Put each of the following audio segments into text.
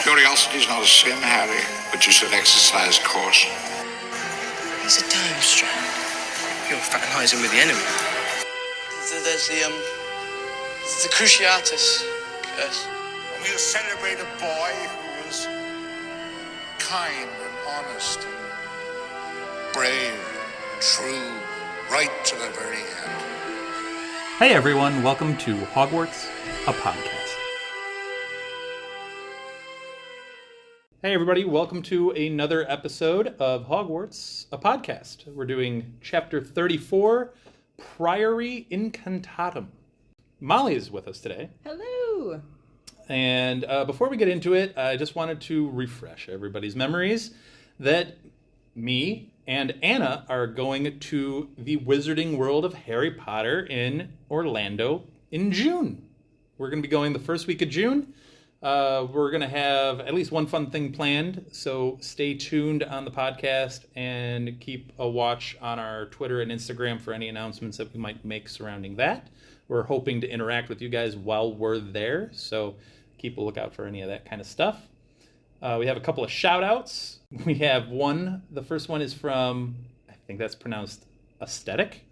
Curiosity's not a sin, Harry, but you should exercise caution. It's a time strand. You're fraternizing with the enemy. There's the Cruciatus curse. And we'll celebrate a boy who was kind and honest and brave and true, right to the very end. Hey everyone, welcome to Hogwarts, a podcast. Hey everybody, welcome to another episode of Hogwarts, a podcast. We're doing Chapter 34, Priori Incantatem. Mollie is with us today. Hello! And before we get into it, I just wanted to refresh everybody's memories that me and Anna are going to the Wizarding World of Harry Potter in Orlando in June. We're going to be going the first week of June. We're going to have at least one fun thing planned, so stay tuned on the podcast and keep a watch on our Twitter and Instagram for any announcements that we might make surrounding that. We're hoping to interact with you guys while we're there, so keep a lookout for any of that kind of stuff. We have a couple of shout-outs. We have one. The first one is from, I think that's pronounced Aesthetic,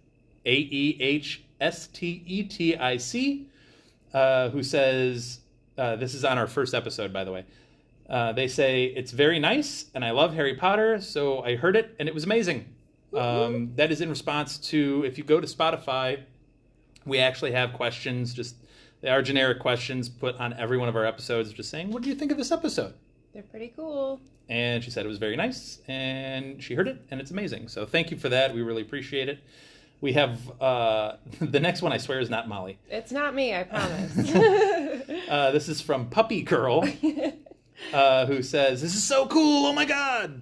Aehstetic, who says, this is on our first episode, by the way. They say, it's very nice, and I love Harry Potter, so I heard it, and it was amazing. That is in response to, if you go to Spotify, we actually have questions, they are generic questions put on every one of our episodes, just saying, what do you think of this episode? They're pretty cool. And she said it was very nice, and she heard it, and it's amazing. So thank you for that. We really appreciate it. We have, the next one, I swear, is not Mollie. It's not me, I promise. This is from Puppy Girl, who says, this is so cool, oh my god!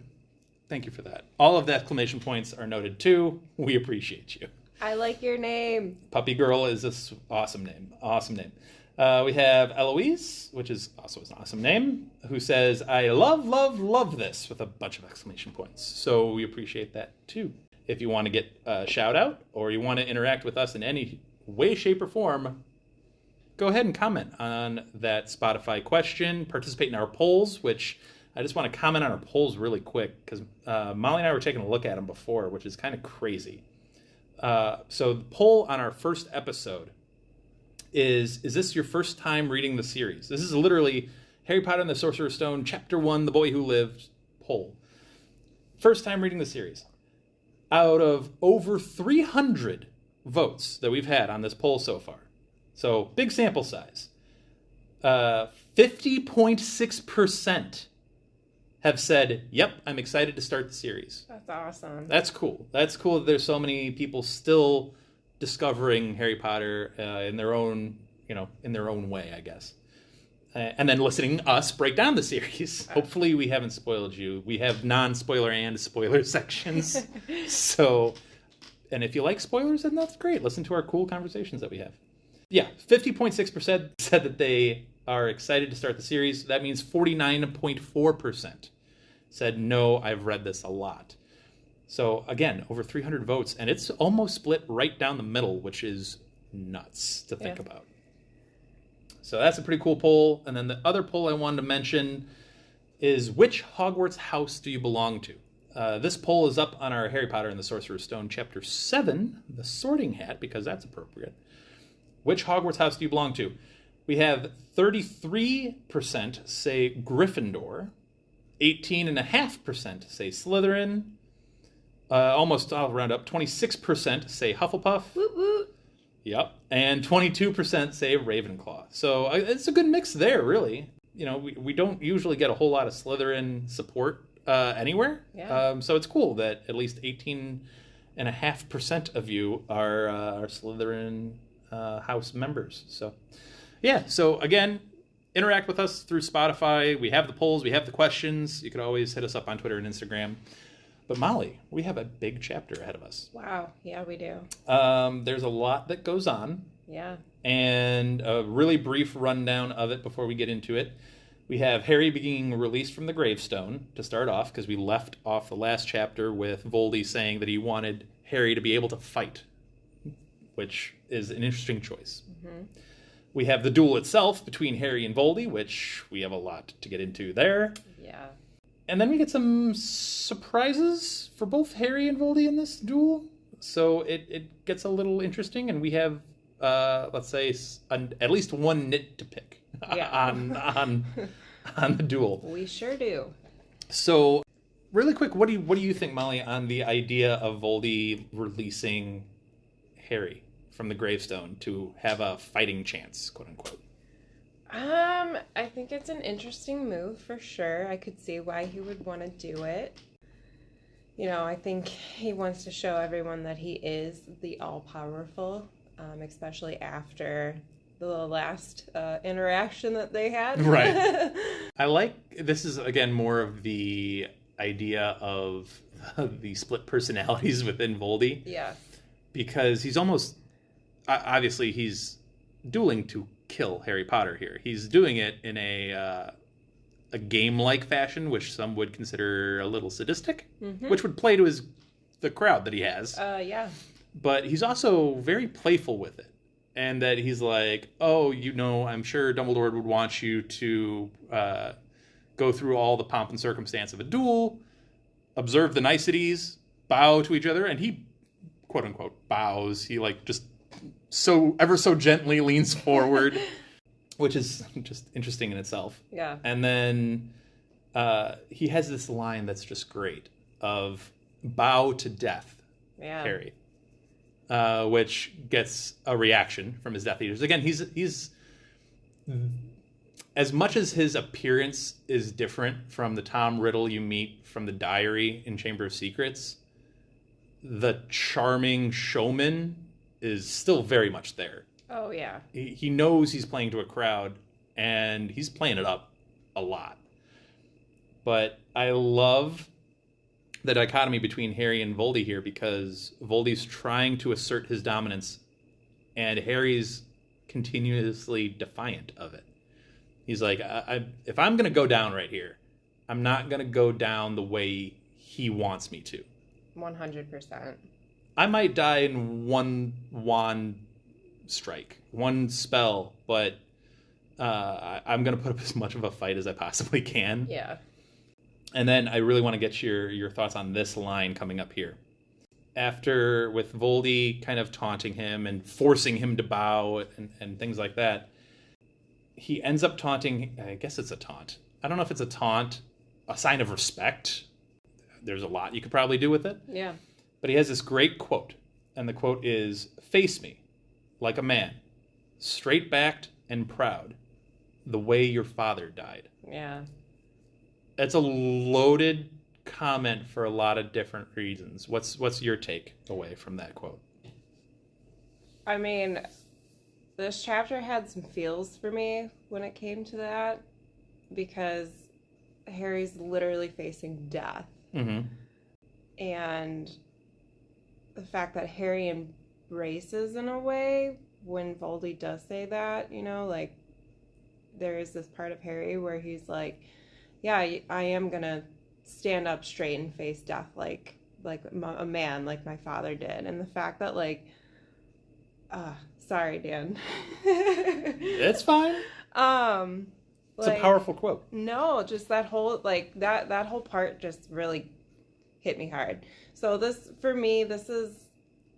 Thank you for that. All of the exclamation points are noted, too. We appreciate you. I like your name. Puppy Girl is this awesome name. Awesome name. We have Eloise, which is also an awesome name, who says, I love, love, love this, with a bunch of exclamation points. So we appreciate that, too. If you want to get a shout-out, or you want to interact with us in any way, shape, or form, go ahead and comment on that Spotify question. Participate in our polls, which I just want to comment on our polls really quick, because Mollie and I were taking a look at them before, which is kind of crazy. So the poll on our first episode is this your first time reading the series? This is literally Harry Potter and the Sorcerer's Stone, Chapter 1, The Boy Who Lived, poll. First time reading the series. Out of over 300 votes that we've had on this poll so far, so big sample size, 50.6% have said, yep, I'm excited to start the series. That's awesome. That's cool. That's cool that there's so many people still discovering Harry Potter in their own way, I guess. And then listening to us break down the series. Hopefully we haven't spoiled you. We have non-spoiler and spoiler sections. So, and if you like spoilers, then that's great. Listen to our cool conversations that we have. Yeah, 50.6% said that they are excited to start the series. That means 49.4% said, no, I've read this a lot. So, again, over 300 votes, and it's almost split right down the middle, which is nuts to think about. So that's a pretty cool poll. And then the other poll I wanted to mention is, which Hogwarts house do you belong to? This poll is up on our Harry Potter and the Sorcerer's Stone, Chapter 7, The Sorting Hat, because that's appropriate. Which Hogwarts house do you belong to? We have 33% say Gryffindor, 18.5% say Slytherin, almost I'll round up, 26% say Hufflepuff. Woot woot. Yep, and 22% say Ravenclaw. So it's a good mix there, really. You know, we don't usually get a whole lot of Slytherin support anywhere. Yeah. So it's cool that at least 18.5% of you are Slytherin house members. So, yeah. So again, interact with us through Spotify. We have the polls. We have the questions. You could always hit us up on Twitter and Instagram. But Mollie, we have a big chapter ahead of us. Wow. Yeah, we do. There's a lot that goes on. Yeah. And a really brief rundown of it before we get into it. We have Harry being released from the gravestone to start off, because we left off the last chapter with Voldy saying that he wanted Harry to be able to fight, which is an interesting choice. We have the duel itself between Harry and Voldy, which we have a lot to get into there. Yeah. And then we get some surprises for both Harry and Voldy in this duel. So it gets a little interesting, and we have, let's say, at least one nit to pick on the duel. We sure do. So, really quick, what do you think, Molly, on the idea of Voldy releasing Harry from the gravestone to have a fighting chance, quote unquote? I think it's an interesting move for sure. I could see why he would want to do it. You know, I think he wants to show everyone that he is the all-powerful, especially after the last interaction that they had. Right. I like, this is, again, more of the idea of the split personalities within Voldy. Yeah. Because he's almost, obviously, he's dueling to kill Harry Potter here. He's doing it in a game-like fashion, which some would consider a little sadistic, which would play to the crowd that he has. Yeah. But he's also very playful with it. And that he's like, oh, I'm sure Dumbledore would want you to go through all the pomp and circumstance of a duel, observe the niceties, bow to each other, and he, quote unquote, bows. He just ever so gently leans forward, which is just interesting in itself. Yeah. And then he has this line that's just great of bow to death, Harry. Which gets a reaction from his Death Eaters. Again, he's as much as his appearance is different from the Tom Riddle you meet from the diary in Chamber of Secrets, the charming showman is still very much there. Oh, yeah. He knows he's playing to a crowd, and he's playing it up a lot. But I love the dichotomy between Harry and Voldy here, because Voldy's trying to assert his dominance, and Harry's continuously defiant of it. He's like, if I'm going to go down right here, I'm not going to go down the way he wants me to. 100%. I might die in one wand strike, one spell, but I'm going to put up as much of a fight as I possibly can. Yeah. And then I really want to get your thoughts on this line coming up here. After, with Voldy kind of taunting him and forcing him to bow and things like that, he ends up taunting, I guess it's a taunt. I don't know if it's a taunt, a sign of respect. There's a lot you could probably do with it. Yeah. But he has this great quote, and the quote is, "Face me, like a man, straight-backed and proud, the way your father died." Yeah. It's a loaded comment for a lot of different reasons. What's your take away from that quote? I mean, this chapter had some feels for me when it came to that, because Harry's literally facing death. Mm-hmm. And the fact that Harry embraces in a way when Voldy does say that, there is this part of Harry where he's like, yeah, I am going to stand up straight and face death like a man, like my father did. And the fact that, sorry, Dan. It's fine. It's a powerful quote. No, just that whole, that whole part just really hit me hard. So for me, this is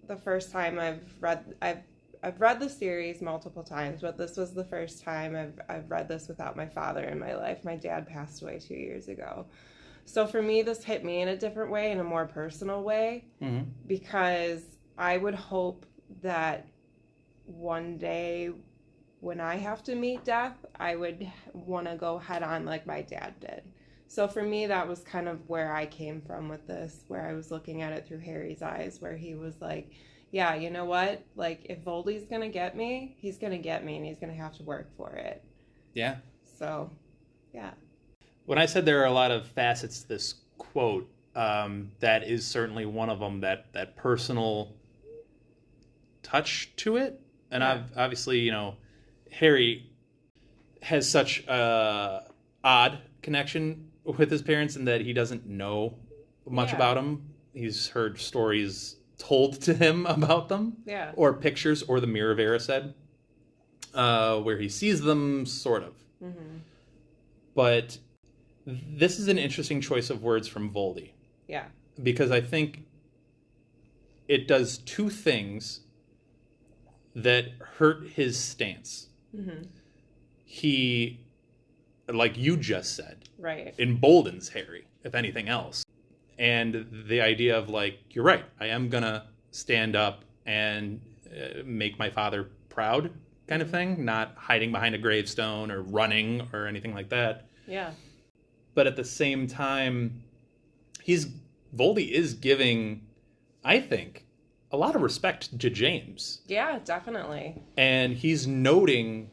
the first time I've read the series multiple times, but this was the first time I've read this without my father in my life. My dad passed away 2 years ago. So for me, this hit me in a different way, in a more personal way, because I would hope that one day when I have to meet death, I would want to go head on like my dad did. So for me, that was kind of where I came from with this, where I was looking at it through Harry's eyes, where he was like, yeah, you know what? If Voldy's going to get me, he's going to get me, and he's going to have to work for it. Yeah. So, yeah. When I said there are a lot of facets to this quote, that is certainly one of them, that personal touch to it. And obviously, Harry has such a odd connection with his parents in that he doesn't know much about them. He's heard stories told to him about them, or pictures, or the Mirror of Erised. where he sees them, sort of. But this is an interesting choice of words from Voldy. Yeah. Because I think it does two things that hurt his stance. He, like you just said, Right. emboldens Harry, if anything else. And the idea of, like, you're right, I am going to stand up and make my father proud kind of thing, not hiding behind a gravestone or running or anything like that. Yeah. But at the same time, Voldy is giving, I think, a lot of respect to James. Yeah, definitely. And he's noting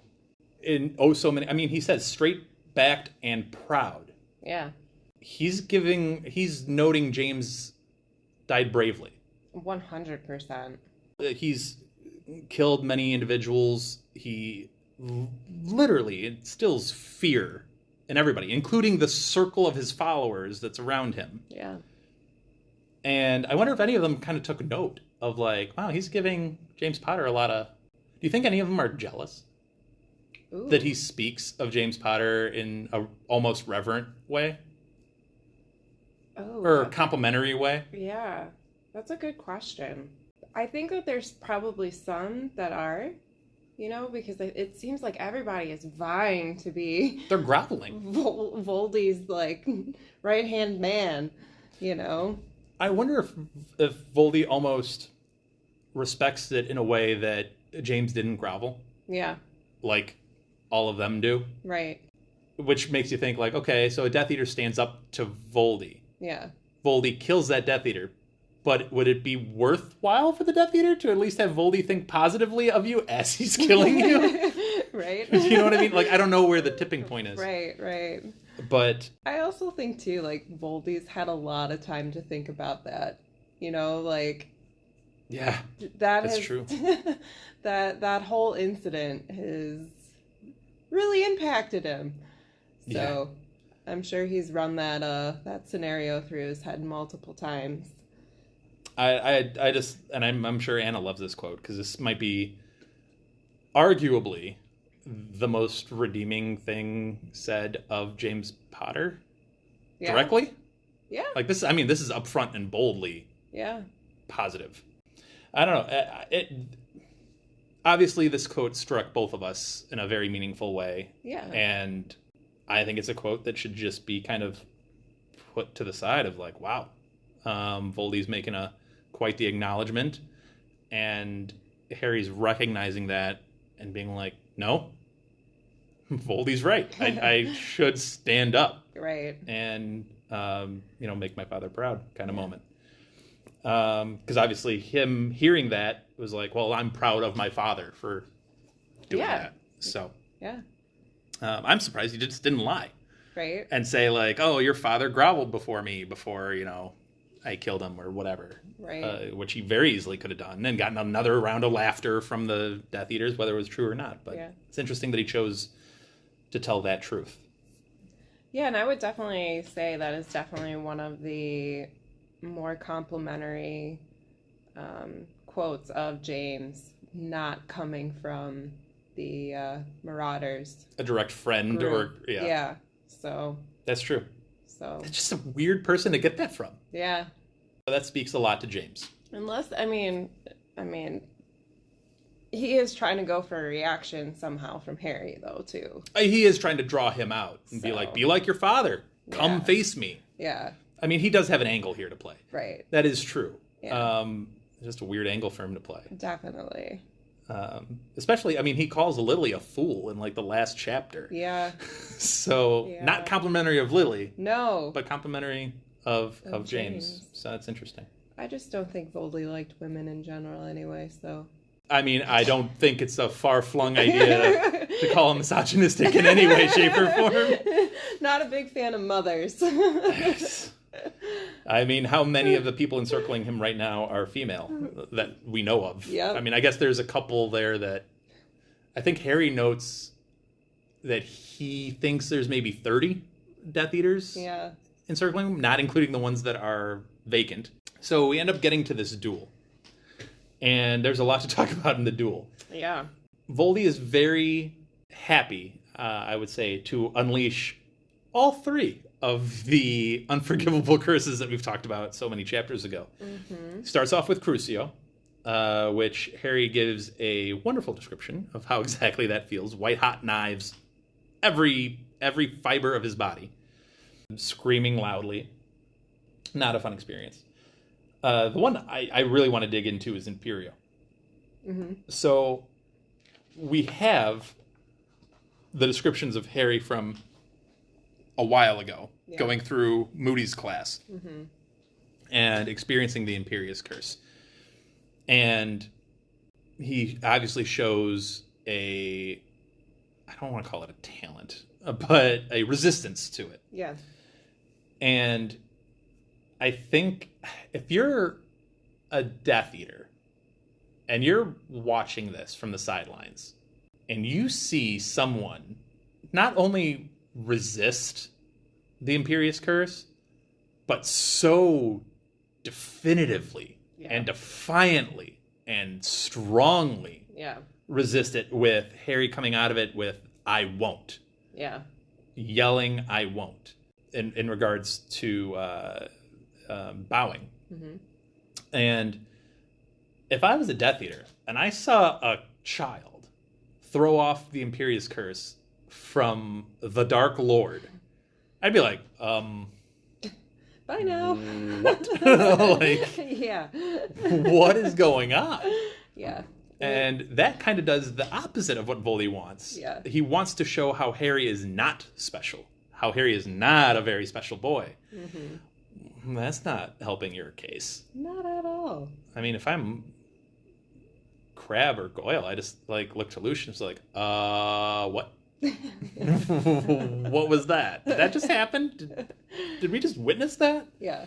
in so many, I mean, he says straight-backed and proud. Yeah. He's noting James died bravely. 100%. He's killed many individuals. He literally instills fear in everybody, including the circle of his followers that's around him. Yeah. And I wonder if any of them kind of took note of, like, wow, he's giving James Potter a lot of... Do you think any of them are jealous? Ooh. That he speaks of James Potter in a almost reverent way? Oh. Or a complimentary way? Yeah. That's a good question. I think that there's probably some that are, because it seems like everybody is vying to be... They're groveling. Voldy's, like, right-hand man, I wonder if Voldy almost respects it in a way that James didn't grovel. Yeah. Like all of them do. Right. Which makes you think, like, okay, so a Death Eater stands up to Voldy. Yeah. Voldy kills that Death Eater. But would it be worthwhile for the Death Eater to at least have Voldy think positively of you as he's killing you? Right. You know what I mean? Like, I don't know where the tipping point is. Right. But I also think, too, like, Voldy's had a lot of time to think about that. Like... Yeah, that's true. that whole incident has really impacted him. So I'm sure he's run that scenario through his head multiple times. I just, and I'm sure Anna loves this quote, because this might be arguably the most redeeming thing said of James Potter directly. Yeah. Like this is upfront and boldly positive. I don't know. Obviously, this quote struck both of us in a very meaningful way. Yeah. And I think it's a quote that should just be kind of put to the side of, like, wow, Voldy's making quite the acknowledgement, and Harry's recognizing that and being like, no, Voldy's right. I should stand up. Right. And, make my father proud kind of moment. Because obviously him hearing that was like, well, I'm proud of my father for doing that. So I'm surprised he just didn't lie. Right. And say, like, oh, your father groveled before me before, I killed him or whatever. Right. Which he very easily could have done and gotten another round of laughter from the Death Eaters, whether it was true or not. But it's interesting that he chose to tell that truth. Yeah, and I would definitely say that is definitely one of the more complimentary quotes of James, not coming from the Marauders. A direct friend group. or Yeah. So that's true. So it's just a weird person to get that from. Yeah. That speaks a lot to James. Unless I mean he is trying to go for a reaction somehow from Harry though too. He is trying to draw him out and be like your father. Come face me. Yeah. I mean, he does have an angle here to play. Right. That is true. Yeah. Just a weird angle for him to play. Definitely. Especially, I mean, he calls Lily a fool in, like, the last chapter. Yeah. So, not complimentary of Lily. No. But complimentary of James. So that's interesting. I just don't think Voldy liked women in general anyway, so... I mean, I don't think it's a far-flung idea to call him misogynistic in any way, shape, or form. Not a big fan of mothers. I mean, how many of the people encircling him right now are female that we know of? Yep. I mean, I guess there's a couple there that... I think Harry notes that he thinks there's maybe 30 Death Eaters encircling him, not including the ones that are vacant. So we end up getting to this duel. And there's a lot to talk about in the duel. Yeah. Voldy is very happy, I would say, to unleash all 3 of the unforgivable curses that we've talked about so many chapters ago. Mm-hmm. Starts off with Crucio, which Harry gives a wonderful description of how exactly that feels. White-hot knives, every fiber of his body, screaming loudly. Not a fun experience. The one I really want to dig into is Imperio. Mm-hmm. So we have the descriptions of Harry from a while ago, going through Moody's class and experiencing the Imperius Curse. And he obviously shows I don't want to call it a talent, but a resistance to it. Yeah. And I think if you're a Death Eater and you're watching this from the sidelines and you see someone not only resist the Imperius Curse, but so definitively and defiantly and strongly resist it, with Harry coming out of it with "I won't," yelling "I won't" in regards to bowing. Mm-hmm. And if I was a Death Eater and I saw a child throw off the Imperius Curse from the Dark Lord, I'd be like, bye now. What? What is going on? Yeah. And that kind of does the opposite of what Voldy wants. Yeah. He wants to show how Harry is not special, how Harry is not a very special boy. Mm-hmm. That's not helping your case. Not at all. I mean, if I'm Crab or Goyle, I just look to Lucian and what? What was that? Did that just happen? Did we just witness that? Yeah.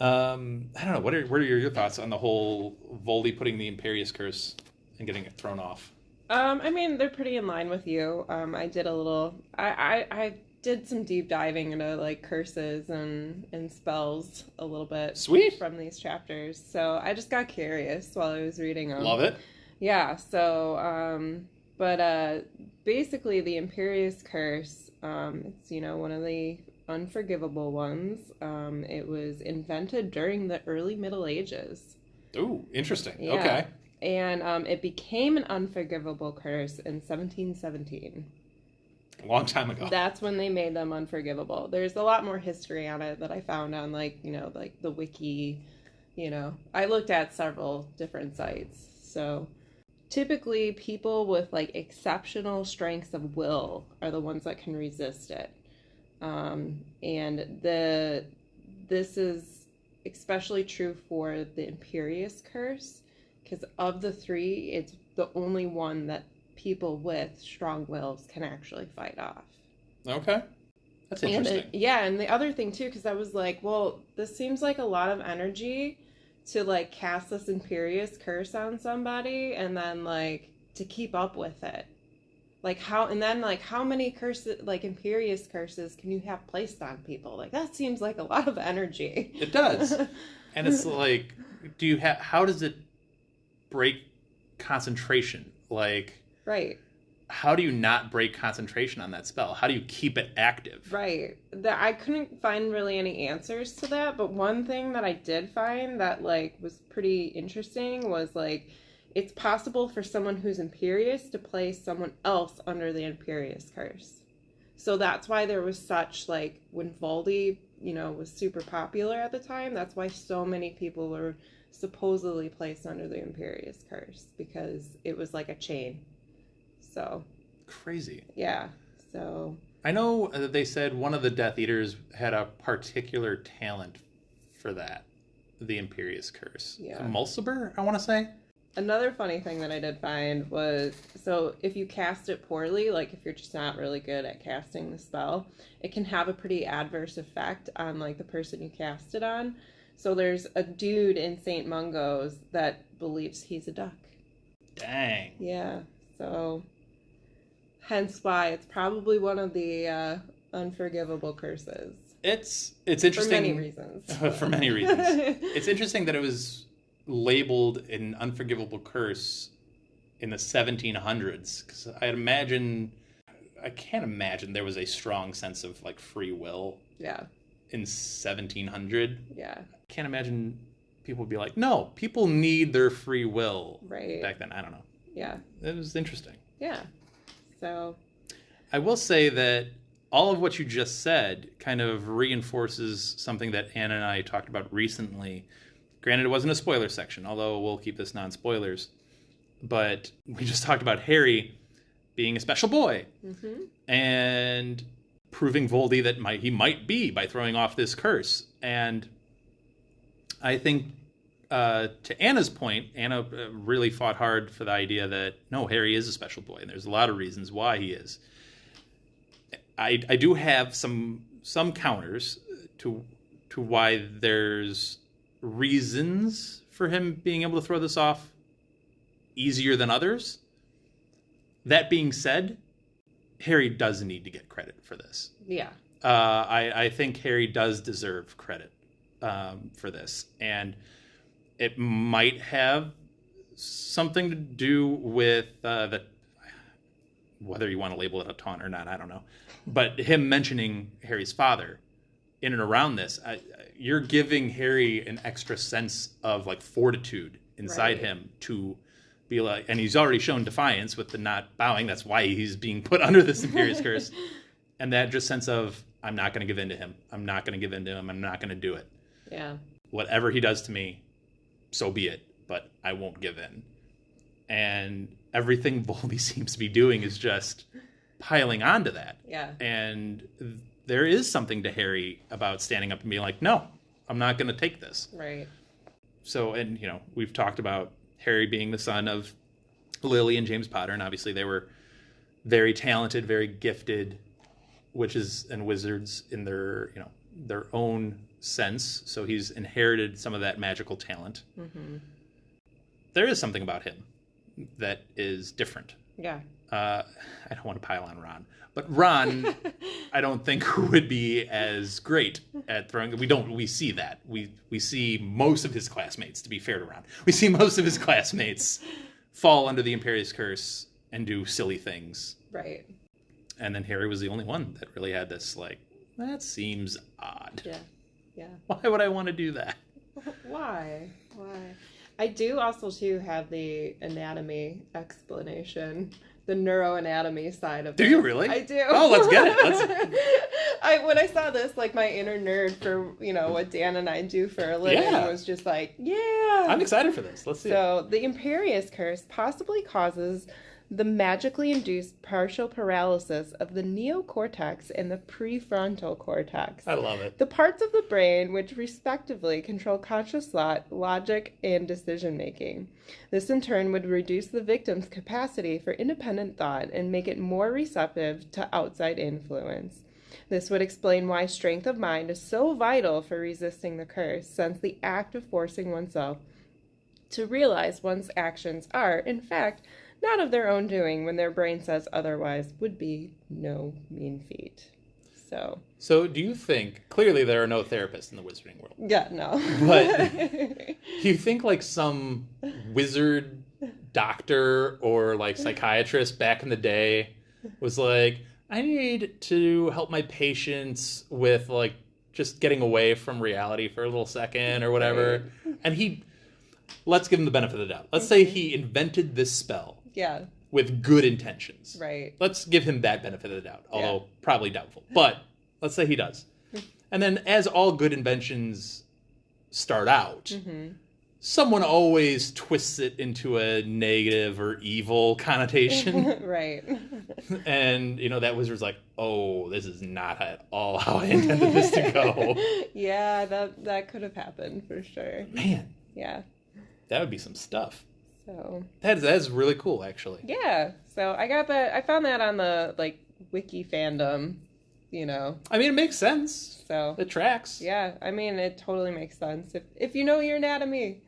I don't know. What are your thoughts on the whole Voldy putting the Imperius Curse and getting it thrown off? I mean, they're pretty in line with you. I did a little. I did some deep diving into curses and spells a little bit. Sweet. From these chapters. So I just got curious while I was reading them. Love it. Yeah. So, basically the Imperius Curse, it's one of the unforgivable ones. It was invented during the early Middle Ages. Ooh, interesting. Yeah. Okay. And it became an unforgivable curse in 1717. A long time ago. That's when they made them unforgivable. There's a lot more history on it that I found on the wiki. I looked at several different sites. So typically people with exceptional strengths of will are the ones that can resist it. And this is especially true for the Imperius Curse, because of the 3, it's the only one that people with strong wills can actually fight off. Okay. That's interesting. And the other thing too, because I was like, well, this seems like a lot of energy to cast this Imperius Curse on somebody and then to keep up with it. How many curses, Imperius curses, can you have placed on people? That seems like a lot of energy. It does. And it's how does it break concentration? Right. How do you not break concentration on that spell? How do you keep it active? Right. I couldn't find really any answers to that, but one thing that I did find that was pretty interesting was it's possible for someone who's Imperius to place someone else under the Imperius Curse. So that's why there was such when Voldy, was super popular at the time, that's why so many people were supposedly placed under the Imperius Curse, because it was like a chain. So crazy. Yeah. So I know that they said one of the Death Eaters had a particular talent for that, the Imperius Curse. Yeah. Mulciber, I want to say. Another funny thing that I did find was, so if you cast it poorly, if you're just not really good at casting the spell, it can have a pretty adverse effect on the person you cast it on. So there's a dude in St. Mungo's that believes he's a duck. Dang. Yeah. So hence why it's probably one of the unforgivable curses. It's interesting. For many reasons. For many reasons. It's interesting that it was labeled an unforgivable curse in the 1700s, because I can't imagine there was a strong sense of like free will Yeah. in 1700. Yeah. I can't imagine people would be like, no, people need their free will. Right. Back then, I don't know. Yeah. It was interesting. Yeah. So. I will say that all of what you just said kind of reinforces something that Anna and I talked about recently. Granted, it wasn't a spoiler section, although we'll keep this non-spoilers. But we just talked about Harry being a special boy and proving Voldy that he might be by throwing off this curse. And I think, to Anna's point, Anna really fought hard for the idea that, no, Harry is a special boy, and there's a lot of reasons why he is. I do have some counters to why there's reasons for him being able to throw this off easier than others. That being said, Harry does need to get credit for this. Yeah. I think Harry does deserve credit for this. And it might have something to do with whether you want to label it a taunt or not, I don't know. But him mentioning Harry's father in and around this, you're giving Harry an extra sense of like fortitude inside him to be like, and he's already shown defiance with the not bowing. That's why he's being put under this Imperius Curse. And that just sense of, I'm not going to give in to him. I'm not going to give in to him. I'm not going to do it. Yeah. Whatever he does to me, so be it. But I won't give in. And everything Voldy seems to be doing is just piling onto that. Yeah. And there is something to Harry about standing up and being like, no, I'm not going to take this. Right. So, and, we've talked about Harry being the son of Lily and James Potter, and obviously they were very talented, very gifted witches and wizards in their own sense. So he's inherited some of that magical talent. Mm-hmm. There is something about him that is different. Yeah. I don't want to pile on Ron, but Ron, I don't think would be as great at throwing. We see that. We see most of his classmates, to be fair to Ron, we see most of his classmates fall under the Imperius Curse and do silly things. Right. And then Harry was the only one that really had this, like, that seems odd. Yeah. Yeah. Why would I want to do that? Why? I do also, too, have the anatomy explanation, the neuroanatomy side of it. Do you really? I do. Oh, let's get it. When I saw this, like, my inner nerd for, what Dan and I do for a living was just like, yeah. I'm excited for this. Let's see. So, the Imperius Curse possibly causes the magically induced partial paralysis of the neocortex and the prefrontal cortex. I love it. The parts of the brain which respectively control conscious thought, logic, and decision-making. This in turn would reduce the victim's capacity for independent thought and make it more receptive to outside influence. This would explain why strength of mind is so vital for resisting the curse, since the act of forcing oneself to realize one's actions are, in fact, not of their own doing when their brain says otherwise would be no mean feat. So do you think, clearly there are no therapists in the wizarding world. Yeah, no. But do you think like some wizard doctor or like psychiatrist back in the day was like, I need to help my patients with like just getting away from reality for a little second or whatever. Right. And let's give him the benefit of the doubt. Let's say he invented this spell. Yeah. With good intentions. Right. Let's give him that benefit of the doubt, although probably doubtful. But let's say he does. And then as all good inventions start out, someone always twists it into a negative or evil connotation. Right. And, that wizard's like, oh, this is not at all how I intended this to go. Yeah, that could have happened for sure. Man. Yeah. That would be some stuff. So that's really cool, actually. Yeah. So I found that on the wiki fandom, I mean, it makes sense. So it tracks. Yeah. I mean, it totally makes sense if you know your anatomy.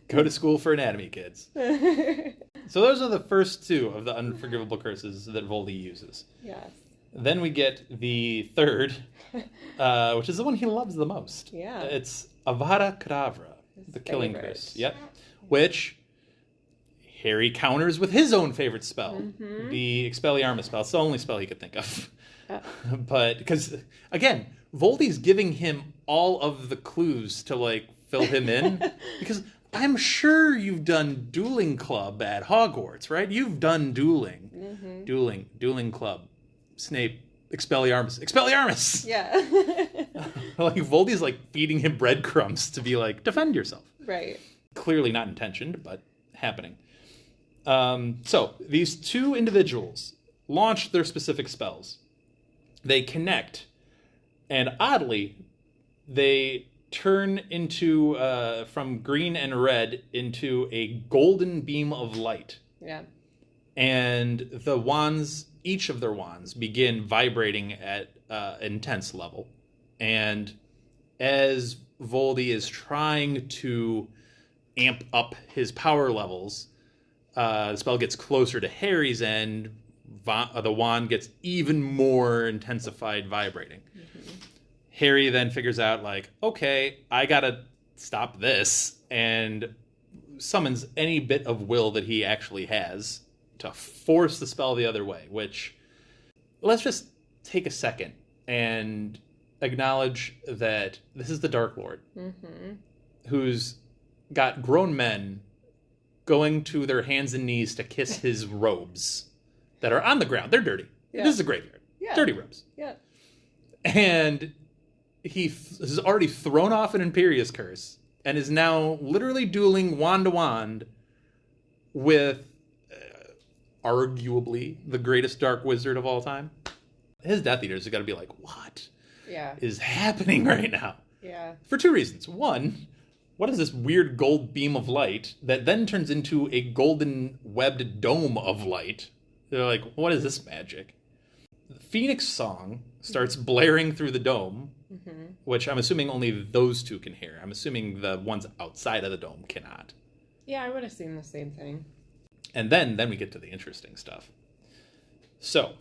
Go to school for anatomy, kids. So those are the first two of the unforgivable curses that Voldy uses. Yes. Then we get the third, which is the one he loves the most. Yeah. It's Avada Kedavra. The killing favorite. curse. Yep. Which Harry counters with his own favorite spell, the Expelliarmus spell. It's the only spell he could think of. But because, again, Voldy's giving him all of the clues to, like, fill him in. Because I'm sure you've done dueling club at Hogwarts, right? You've done dueling. Dueling club. Snape, Expelliarmus. Yeah. Like, Voldy's, like, feeding him breadcrumbs to be like, defend yourself. Right. Clearly not intentioned, but happening. So, these two individuals launch their specific spells. They connect, and oddly, they turn into, from green and red, into a golden beam of light. Yeah. And the wands, each of their wands, begin vibrating at intense level. And as Voldy is trying to amp up his power levels, the spell gets closer to Harry's end, the wand gets even more intensified vibrating. Harry then figures out, like, okay, I gotta stop this, and summons any bit of will that he actually has to force the spell the other way, which, let's just take a second and acknowledge that this is the Dark Lord, who's got grown men going to their hands and knees to kiss his robes that are on the ground. They're dirty. Yeah. This is a graveyard. Yeah. Dirty robes. Yeah. And he has already thrown off an Imperius Curse and is now literally dueling wand to wand with arguably the greatest dark wizard of all time. His Death Eaters have got to be like, what is happening right now? Yeah. For two reasons. One, what is this weird gold beam of light that then turns into a golden webbed dome of light? They're like, what is this magic? The Phoenix song starts blaring through the dome, which I'm assuming only those two can hear. I'm assuming the ones outside of the dome cannot. Yeah, I would have seen the same thing. And then we get to the interesting stuff. So,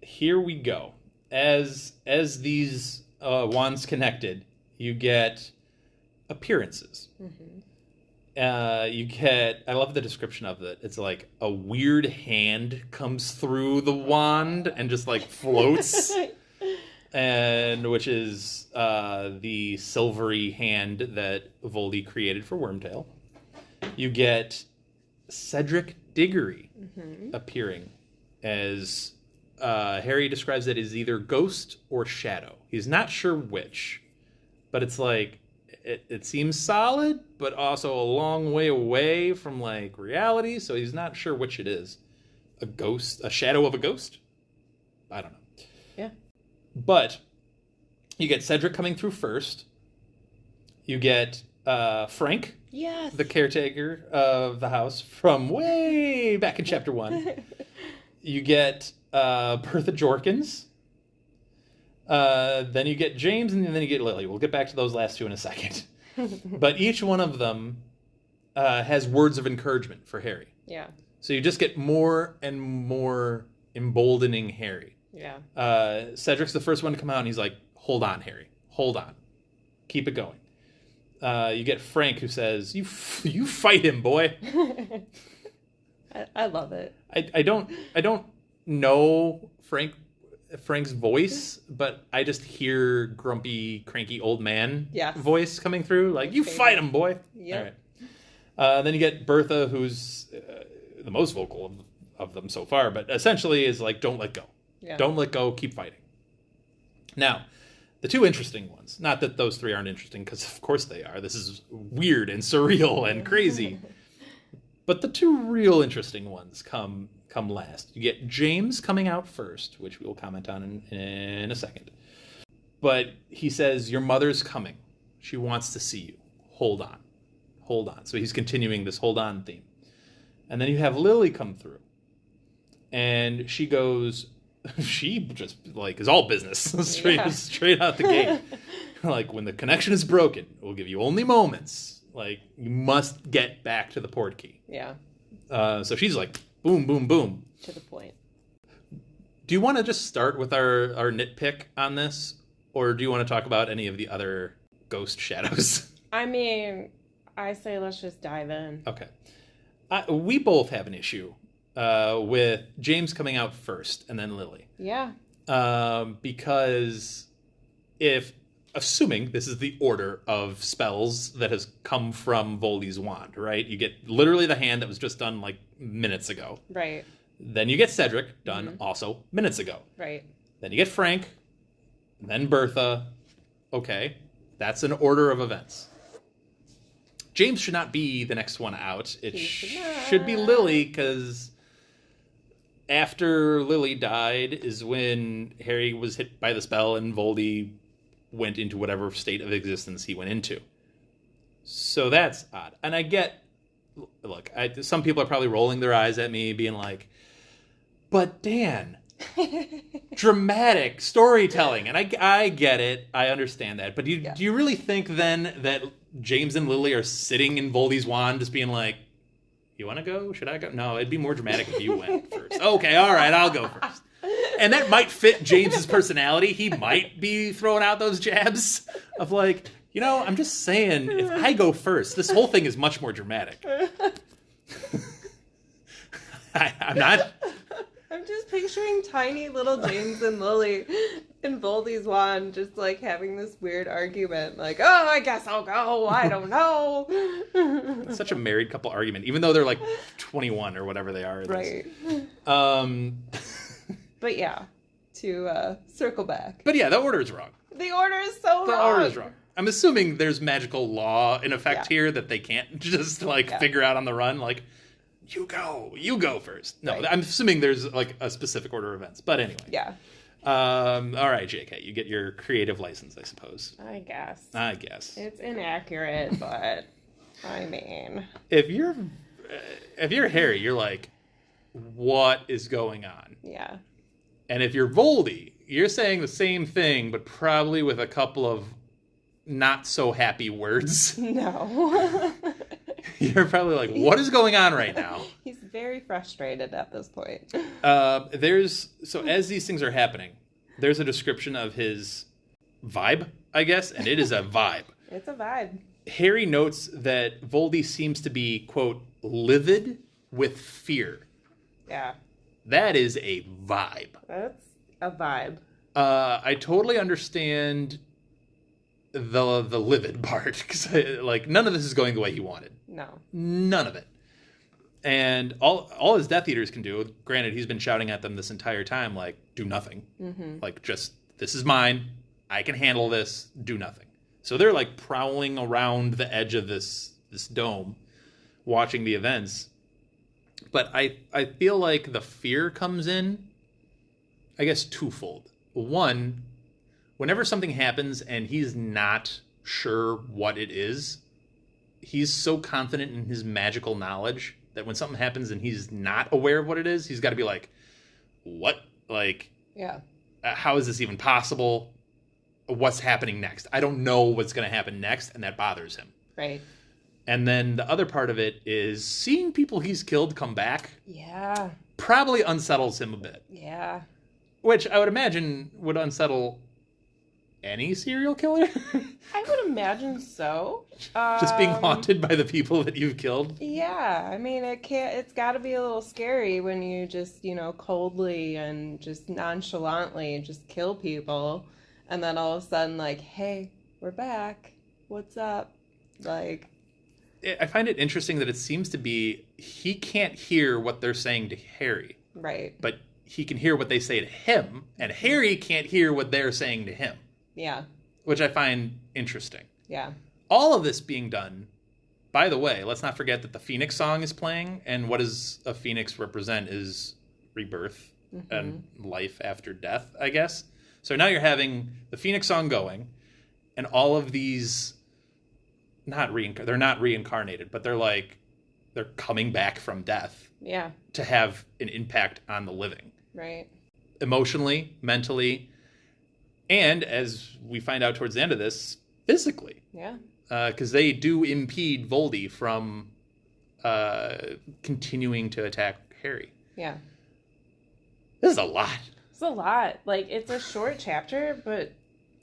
here we go. As these wands connected, you get appearances. You get, I love the description of it. It's like a weird hand comes through the wand and just like floats. And which is the silvery hand that Voldy created for Wormtail. You get Cedric Diggory appearing as Harry describes it as either ghost or shadow. He's not sure which, but it's like it seems solid, but also a long way away from like reality, so he's not sure which it is. A ghost, a shadow of a ghost? I don't know. Yeah. But you get Cedric coming through first. You get Frank, Yes. the caretaker of the house from way back in chapter 1. You get Bertha Jorkins. Then you get James, and then you get Lily. We'll get back to those last two in a second. But each one of them has words of encouragement for Harry. Yeah. So you just get more and more emboldening Harry. Yeah. Cedric's the first one to come out, and he's like, hold on, Harry. Hold on. Keep it going. You get Frank, who says, you fight him, boy. I love it. I don't know Frank's voice, but I just hear grumpy, cranky old man voice coming through. Like, you fight him, boy. Yep. All right. Then you get Bertha, who's the most vocal of them so far, but essentially is like, don't let go. Yeah. Don't let go. Keep fighting. Now, the two interesting ones, not that those three aren't interesting, because of course they are. This is weird and surreal and crazy. But the two real interesting ones come last. You get James coming out first, which we'll comment on in a second. But he says, your mother's coming. She wants to see you. Hold on. Hold on. So he's continuing this hold on theme. And then you have Lily come through. And she goes, she just like is all business straight out the gate. Like, when the connection is broken, we'll give you only moments. Like, you must get back to the port key. Yeah. So she's like, boom, boom, boom. To the point. Do you want to just start with our nitpick on this? Or do you want to talk about any of the other ghost shadows? I mean, I say let's just dive in. Okay. We both have an issue with James coming out first and then Lily. Yeah. Because assuming this is the order of spells that has come from Voldy's wand, right? You get literally the hand that was just done like minutes ago. Right. Then you get Cedric, done also minutes ago. Right. Then you get Frank, then Bertha. Okay, that's an order of events. James should not be the next one out. It should be Lily, because after Lily died is when Harry was hit by the spell and Voldy went into whatever state of existence he went into. So that's odd. And I get, look, some people are probably rolling their eyes at me being like, but Dan, dramatic storytelling. And I get it. I understand that. But do you really think then that James and Lily are sitting in Voldy's wand just being like, you want to go? Should I go? No, it'd be more dramatic if you went first. Okay, all right, I'll go first. And that might fit James's personality. He might be throwing out those jabs of like, I'm just saying, if I go first, this whole thing is much more dramatic. I'm not... I'm just picturing tiny little James and Lily in Voldy's wand just like having this weird argument. Like, oh, I guess I'll go. I don't know. It's such a married couple argument, even though they're like 21 or whatever they are. Right. But yeah, to circle back. But yeah, the order is wrong. The order is so wrong. The order is wrong. I'm assuming there's magical law in effect here that they can't just figure out on the run. Like, you go first. No, right. I'm assuming there's like a specific order of events. But anyway. Yeah. All right, JK, you get your creative license, I suppose. I guess. It's inaccurate, but I mean. If you're Harry, you're like, what is going on? Yeah. And if you're Voldy, you're saying the same thing, but probably with a couple of not so happy words. No. You're probably like, what is going on right now? He's very frustrated at this point. So as these things are happening, there's a description of his vibe, I guess, and it is a vibe. It's a vibe. Harry notes that Voldy seems to be, quote, livid with fear. Yeah. That is a vibe. That's a vibe. I totally understand the livid part, because none of this is going the way he wanted. No. None of it. And all his Death Eaters can do, granted, he's been shouting at them this entire time, like, do nothing. Mm-hmm. Like, just, this is mine. I can handle this. Do nothing. So they're, like, prowling around the edge of this dome, watching the events. But I feel like the fear comes in, I guess, twofold. One, whenever something happens and he's not sure what it is, he's so confident in his magical knowledge that when something happens and he's not aware of what it is, he's got to be like, what? Like, yeah. How is this even possible? What's happening next? I don't know what's going to happen next, and that bothers him. Right. And then the other part of it is seeing people he's killed come back. Yeah. Probably unsettles him a bit. Yeah. Which I would imagine would unsettle any serial killer. I would imagine so. Just being haunted by the people that you've killed. Yeah, I mean, it's got to be a little scary when you just, coldly and just nonchalantly just kill people, and then all of a sudden, like, hey, we're back. What's up? Like, I find it interesting that it seems to be he can't hear what they're saying to Harry. Right. But he can hear what they say to him, and Harry can't hear what they're saying to him. Yeah. Which I find interesting. Yeah. All of this being done, by the way, let's not forget that the Phoenix song is playing, and what does a Phoenix represent is rebirth and life after death, I guess. So now you're having the Phoenix song going, and all of these, they're not reincarnated, but they're coming back from death. Yeah. To have an impact on the living. Right. Emotionally, mentally, and as we find out towards the end of this, physically. Yeah. Because they do impede Voldy from continuing to attack Harry. Yeah. This is a lot. It's a lot. Like, it's a short chapter, but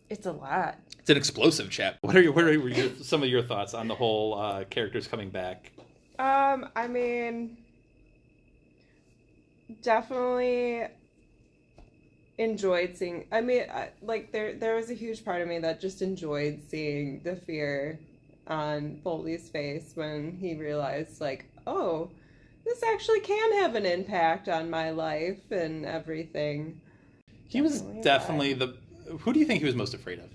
it's a lot. It's an explosive chapter. What are some of your thoughts on the whole characters coming back I mean, definitely enjoyed seeing. I mean, there was a huge part of me that just enjoyed seeing the fear on Voldy's face when he realized, like, oh, this actually can have an impact on my life and everything. He was definitely Who do you think he was most afraid of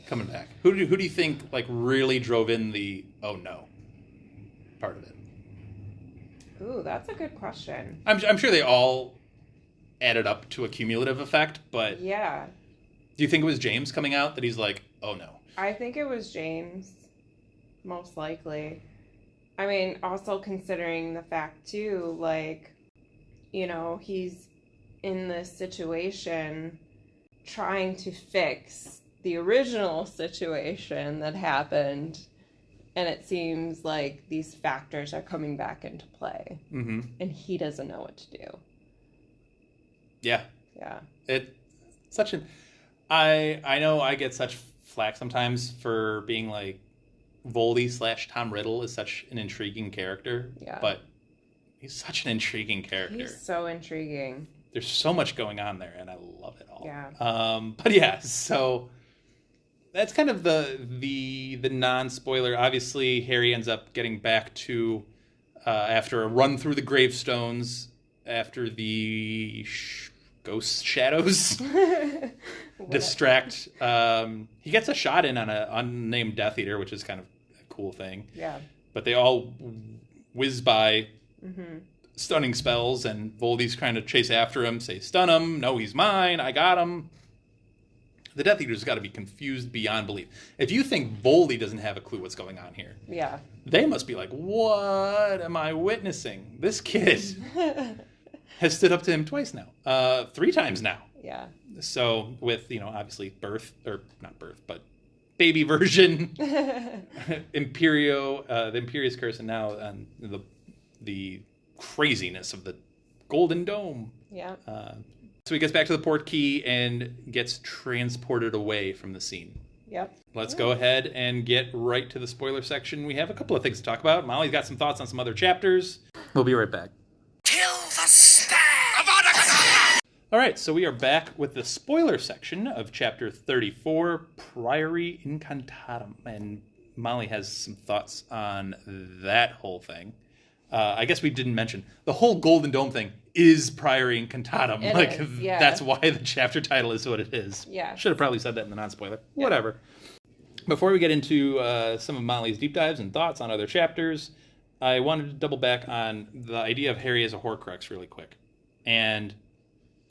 coming back? Who do you think like really drove in the oh no part of it? Ooh, that's a good question. I'm sure they all added up to a cumulative effect, but yeah, do you think it was James coming out that he's like, oh no? I think it was James, most likely. I mean, also considering the fact too, like, he's in this situation trying to fix the original situation that happened, and it seems like these factors are coming back into play, and he doesn't know what to do. Yeah. It's such an I know I get such flack sometimes for being like Voldy / Tom Riddle is such an intriguing character. Yeah. But he's such an intriguing character. He's so intriguing. There's so much going on there, and I love it all. Yeah. But yeah, so that's kind of the non-spoiler. Obviously, Harry ends up getting back to after a run through the gravestones, after the ghost shadows distract. He gets a shot in on an unnamed Death Eater, which is kind of a cool thing. Yeah. But they all whiz by. Stunning spells, and Voldy's trying to chase after him, say, stun him, no, he's mine, I got him. The Death Eater's got to be confused beyond belief. If you think Voldy doesn't have a clue what's going on here, yeah, they must be like, what am I witnessing? This kid has stood up to him twice now, 3 times now. Yeah. So with, obviously not birth, but baby version, the Imperius Curse, and now the craziness of the Golden Dome. Yeah. So he gets back to the port key and gets transported away from the scene. Yep. Let's go ahead and get right to the spoiler section. We have a couple of things to talk about. Mollie's got some thoughts on some other chapters. We'll be right back. Kill the stag! All right, so we are back with the spoiler section of chapter 34, Priori Incantatem. And Mollie has some thoughts on that whole thing. I guess we didn't mention the whole Golden Dome thing is Priori Incantatem. Yeah. That's why the chapter title is what it is. Yeah. Should have probably said that in the non-spoiler. Yeah. Whatever. Before we get into some of Mollie's deep dives and thoughts on other chapters, I wanted to double back on the idea of Harry as a Horcrux really quick. And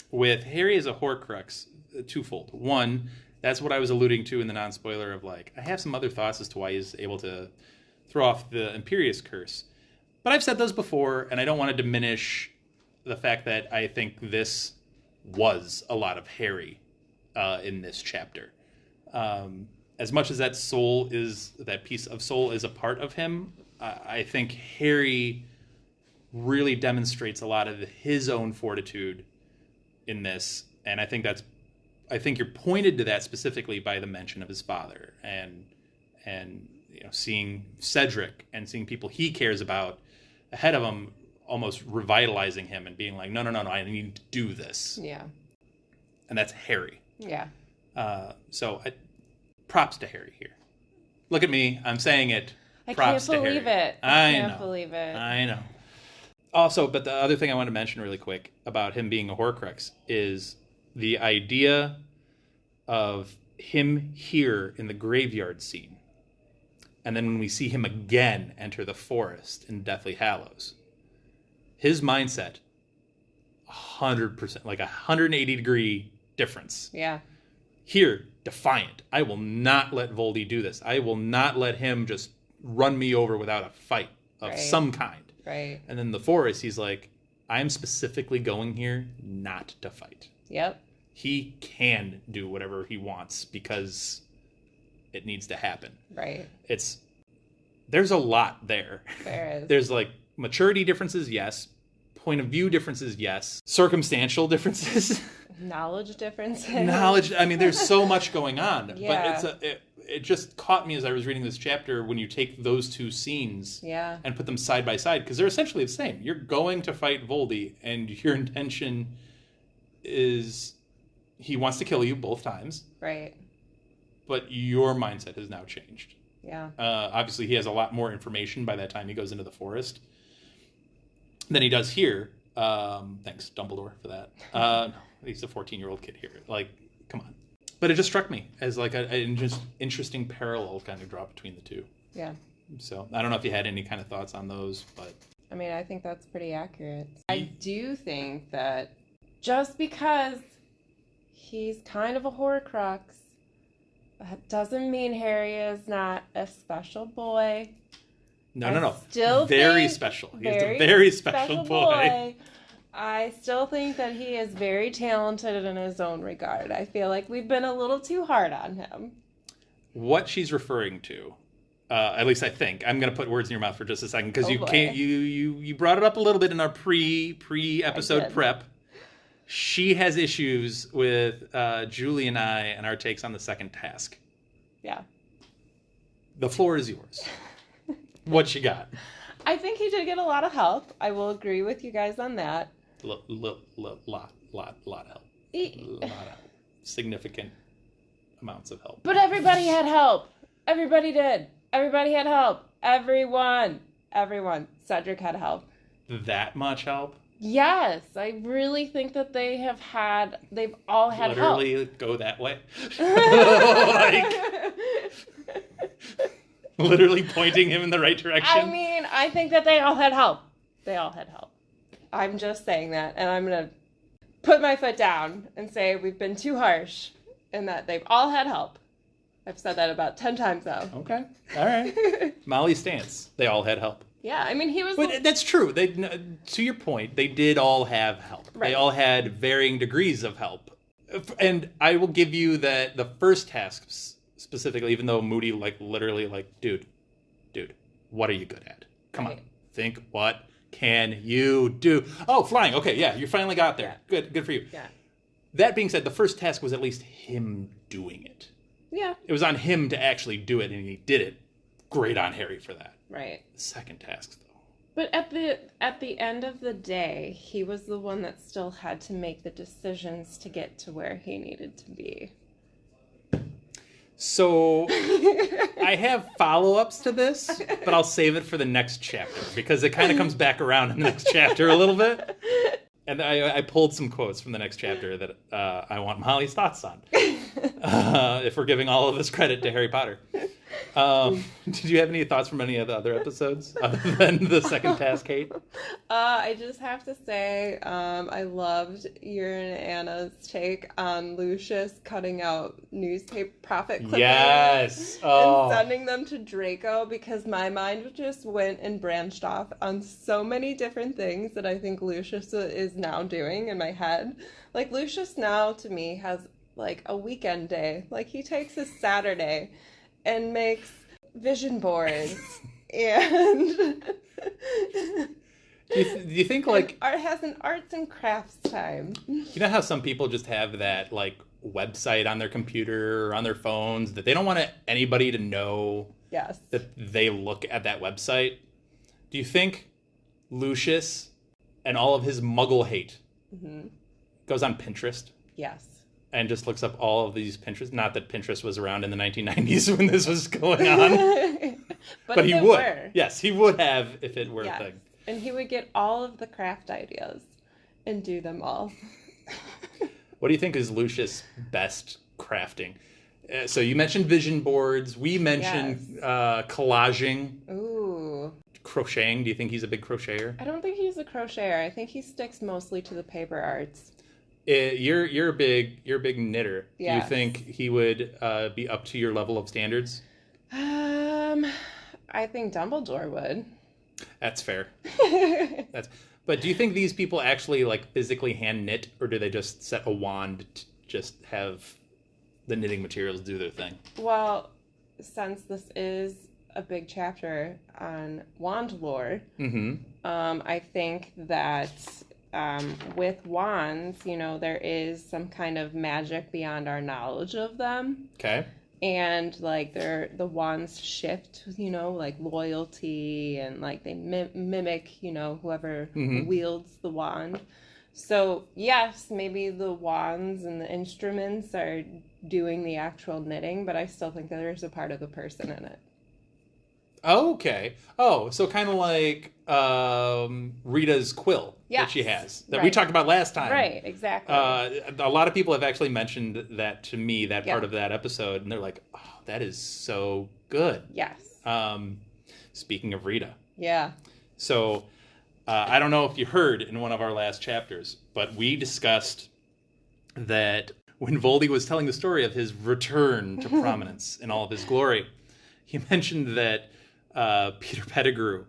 with Harry as a Horcrux, twofold. One, that's what I was alluding to in the non-spoiler of like, I have some other thoughts as to why he's able to throw off the Imperius Curse. But I've said those before, and I don't want to diminish the fact that I think this was a lot of Harry in this chapter. As much as that piece of soul is a part of him, I think Harry really demonstrates a lot of his own fortitude in this, and I think you're pointed to that specifically by the mention of his father and seeing Cedric and seeing people he cares about ahead of him, almost revitalizing him and being like, no, I need to do this. Yeah. And that's Harry. Yeah. So props to Harry here. Look at me. I'm saying it. Props I can't believe it. I can't believe it. I know. Also, but the other thing I want to mention really quick about him being a Horcrux is the idea of him here in the graveyard scene. And then when we see him again enter the forest in Deathly Hallows, his mindset, 100%, like 180-degree difference. Yeah. Here, defiant. I will not let Voldy do this. I will not let him just run me over without a fight of some kind. Right. And then the forest, he's like, I'm specifically going here not to fight. Yep. He can do whatever he wants because it needs to happen. Right. There's a lot there. There is. There's like maturity differences, yes. Point of view differences, yes. Circumstantial differences. Knowledge differences. I mean, there's so much going on. Yeah. But it just caught me as I was reading this chapter when you take those two scenes and put them side by side, because they're essentially the same. You're going to fight Voldy, and your intention is he wants to kill you both times. Right. But your mindset has now changed. Yeah. Obviously, he has a lot more information by that time he goes into the forest than he does here. Thanks, Dumbledore, for that. No, he's a 14-year-old kid here. Like, come on. But it just struck me as like an just interesting parallel kind of draw between the two. Yeah. So I don't know if you had any kind of thoughts on those, but... I mean, I think that's pretty accurate. I do think that just because he's kind of a Horcrux, that doesn't mean Harry is not a special boy. No. Still very special. He's a very special boy. I still think that he is very talented in his own regard. I feel like we've been a little too hard on him. What she's referring to, at least I think, I'm going to put words in your mouth for just a second, because you brought it up a little bit in our pre-episode prep. She has issues with Julie and I and our takes on the second task. Yeah. The floor is yours. What you got? I think he did get a lot of help. I will agree with you guys on that. Lot of help. Lot of significant amounts of help. But everybody had help. Everybody did. Everybody had help. Everyone. Cedric had help. That much help? Yes, I really think that they've all had help. Literally go that way? Literally pointing him in the right direction? I mean, I think that they all had help. I'm just saying that, and I'm going to put my foot down and say we've been too harsh and that they've all had help. I've said that about 10 times now. Okay. All right. Molly's stance. They all had help. Yeah, I mean, he was... But that's true. To your point, they did all have help. Right. They all had varying degrees of help. And I will give you that the first task specifically, even though Moody, literally, dude, what are you good at? Come on. Think, what can you do? Oh, flying. Okay, yeah, you finally got there. Yeah. Good for you. Yeah. That being said, the first task was at least him doing it. Yeah. It was on him to actually do it, and he did it. Great on Harry for that. Right. The second task, though. But at the end of the day, he was the one that still had to make the decisions to get to where he needed to be. So I have follow-ups to this, but I'll save it for the next chapter because it kind of comes back around in the next chapter a little bit. And I pulled some quotes from the next chapter that I want Mollie's thoughts on. If we're giving all of this credit to Harry Potter. Did you have any thoughts from any of the other episodes other than the second task, Kate? I just have to say I loved your and Anna's take on Lucius cutting out newspaper profit clippings and sending them to Draco, because my mind just went and branched off on so many different things that I think Lucius is now doing in my head. Like, Lucius now to me has a weekend day. He takes his Saturday and makes vision boards and do you think art has an arts and crafts time. You know how some people just have that website on their computer or on their phones that they don't want anybody to know that they look at that website? Do you think Lucius and all of his muggle hate goes on Pinterest? Yes. And just looks up all of these Pinterest. Not that Pinterest was around in the 1990s when this was going on. but he would. Were. Yes, he would have if it were a thing. And he would get all of the craft ideas and do them all. What do you think is Lucius' best crafting? So you mentioned vision boards. We mentioned collaging. Ooh. Crocheting. Do you think he's a big crocheter? I don't think he's a crocheter. I think he sticks mostly to the paper arts. You're a big knitter. Yes. Do you think he would be up to your level of standards? I think Dumbledore would. That's fair. But do you think these people actually physically hand knit, or do they just set a wand to just have the knitting materials do their thing? Well, since this is a big chapter on wand lore, I think that with wands, there is some kind of magic beyond our knowledge of them. Okay. and like the wands shift, like loyalty, and like they mimic, whoever wields the wand. So yes, maybe the wands and the instruments are doing the actual knitting, but I still think that there's a part of the person in it. Okay. Oh, so kind of like Rita's quill that she has that we talked about last time. Right, exactly. A lot of people have actually mentioned that to me, that part of that episode, and they're like, oh, that is so good. Yes. Speaking of Rita. Yeah. So I don't know if you heard in one of our last chapters, but we discussed that when Voldy was telling the story of his return to prominence in all of his glory, he mentioned that Peter Pettigrew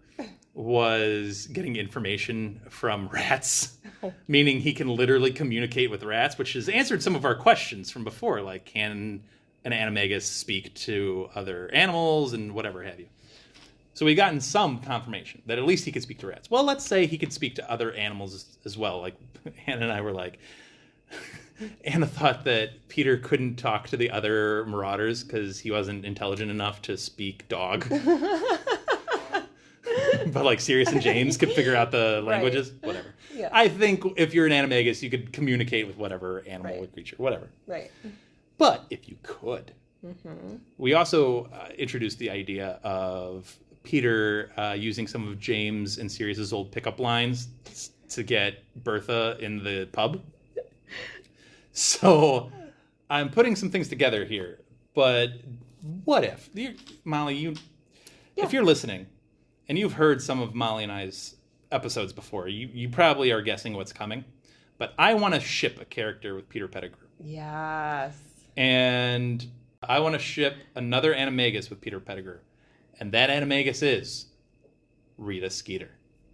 was getting information from rats, meaning he can literally communicate with rats, which has answered some of our questions from before, like can an animagus speak to other animals and whatever have you. So we've gotten some confirmation that at least he could speak to rats. Well, let's say he could speak to other animals as well. Like Anna and I were like, Anna thought that Peter couldn't talk to the other marauders because he wasn't intelligent enough to speak dog. But like Sirius and James could figure out the languages, whatever. Yeah. I think if you're an animagus, you could communicate with whatever animal or creature, whatever. Right. But if you could, we also introduced the idea of Peter using some of James and Sirius's old pickup lines to get Bertha in the pub. So I'm putting some things together here, but what if, Mollie, if you're listening and you've heard some of Mollie and I's episodes before, you probably are guessing what's coming, but I want to ship a character with Peter Pettigrew. Yes. And I want to ship another animagus with Peter Pettigrew, and that animagus is Rita Skeeter.